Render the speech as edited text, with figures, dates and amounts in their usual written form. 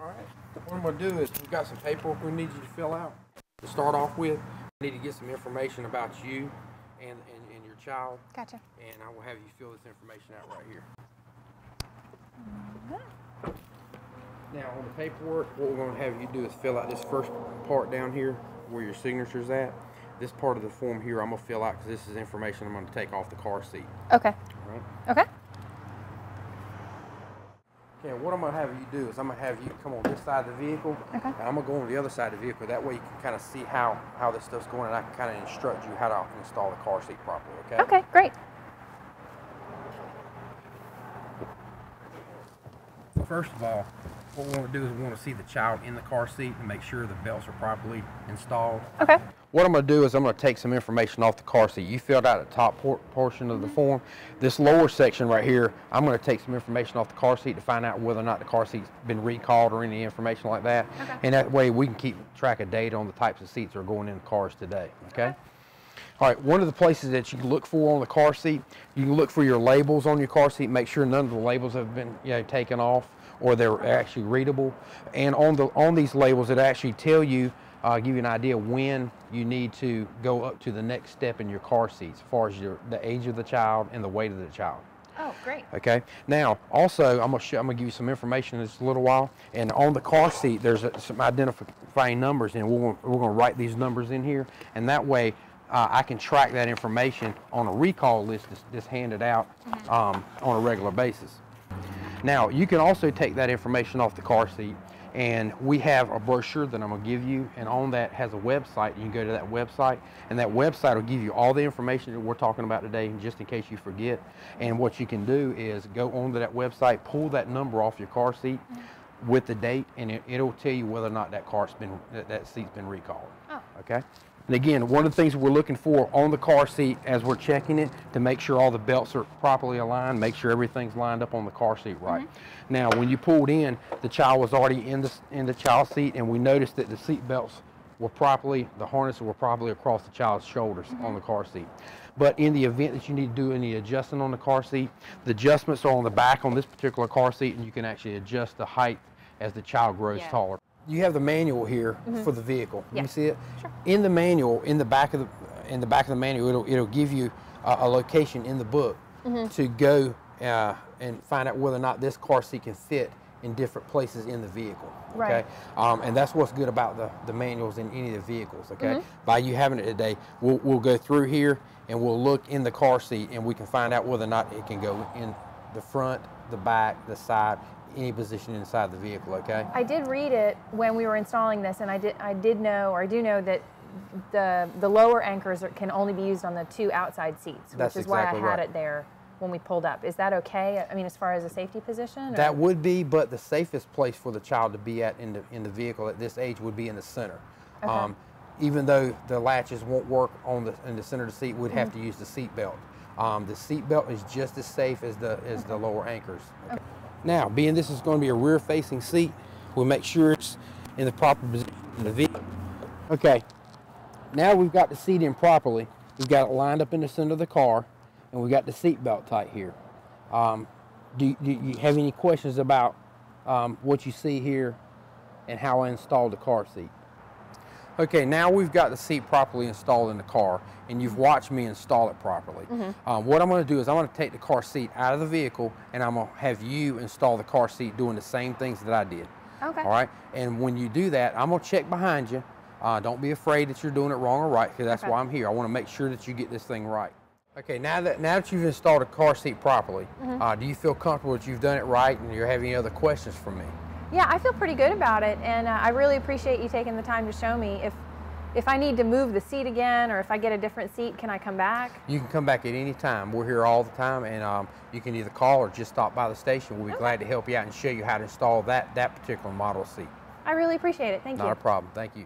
All right. What I'm going to do is we've got some paperwork we need you to fill out. To start off with, I need to get some information about you and your child. Gotcha. And I will have you fill this information out right here. Now, on the paperwork, what we're going to have you do is fill out this first part down here where your signature's at. This part of the form here I'm going to fill out because this is information I'm going to take off the car seat. Okay. All right? Okay. Okay, what I'm going to have you do is I'm going to have you come on this side of the vehicle. Okay. And I'm going to go on the other side of the vehicle. That way you can kind of see how this stuff's going, and I can kind of instruct you how to install the car seat properly, okay? Okay, great. First of all, what we want to do is we want to see the child in the car seat and make sure the belts are properly installed. Okay. What I'm going to do is I'm going to take some information off the car seat. You filled out the top portion of the form. This lower section right here, I'm going to take some information off the car seat to find out whether or not the car seat's been recalled or any information like that. Okay. And that way we can keep track of data on the types of seats that are going in the cars today. Okay? All right, one of the places that you can look for on the car seat, you can look for your labels on your car seat, make sure none of the labels have been taken off or they're actually readable. And on these labels, it actually tell you, give you an idea when you need to go up to the next step in your car seats as far as the age of the child and the weight of the child. Oh, great. Okay. Now, also, I'm gonna give you some information in just a little while. And on the car seat, there's some identifying numbers, and we're gonna write these numbers in here, and that way I can track that information on a recall list that's handed out on a regular basis. Now, you can also take that information off the car seat, and we have a brochure that I'm going to give you, and on that has a website. You can go to that website, and that website will give you all the information that we're talking about today, just in case you forget. And what you can do is go onto that website, pull that number off your car seat with the date, and it'll tell you whether or not that seat's been recalled. Oh. Okay? And again, one of the things we're looking for on the car seat as we're checking it to make sure all the belts are properly aligned, make sure everything's lined up on the car seat right. Now, when you pulled in, the child was already in the child seat, and we noticed that the seat belts were properly, the harnesses were properly across the child's shoulders on the car seat. But in the event that you need to do any adjusting on the car seat, the adjustments are on the back on this particular car seat, and you can actually adjust the height as the child grows taller. You have the manual here for the vehicle. Let me see it. Sure. In the manual, in the back of the manual, it'll give you a location in the book to go and find out whether or not this car seat can fit in different places in the vehicle. Okay, right. And that's what's good about the manuals in any of the vehicles. Okay, by you having it today, we'll go through here and we'll look in the car seat, and we can find out whether or not it can go in the front, the back, the side, any position inside the vehicle. Okay. I did read it when we were installing this, and I do know that the lower anchors can only be used on the two outside seats, which is why I had it there when we pulled up. Is that okay? I mean, as far as a safety position? Or? That would be, but the safest place for the child to be at in the vehicle at this age would be in the center. Okay. Even though the latches won't work in the center of the seat, we'd have to use the seat belt. The seat belt is just as safe as the lower anchors. Okay. Now, being this is going to be a rear-facing seat, we'll make sure it's in the proper position in the vehicle. Okay, now we've got the seat in properly. We've got it lined up in the center of the car, and we've got the seat belt tight here. Do you have any questions about what you see here and how I installed the car seat? Okay, now we've got the seat properly installed in the car, and you've watched me install it properly. What I'm going to do is I'm going to take the car seat out of the vehicle, and I'm going to have you install the car seat doing the same things that I did. Okay. All right? And when you do that, I'm going to check behind you. Don't be afraid that you're doing it wrong or right, because that's why I'm here. I want to make sure that you get this thing right. Okay, now that you've installed a car seat properly, do you feel comfortable that you've done it right, and you're having any other questions from me? Yeah, I feel pretty good about it, and I really appreciate you taking the time to show me. If I need to move the seat again, or if I get a different seat, can I come back? You can come back at any time. We're here all the time, and you can either call or just stop by the station. We'll be glad to help you out and show you how to install that particular model seat. I really appreciate it. Thank you. Not a problem. Thank you.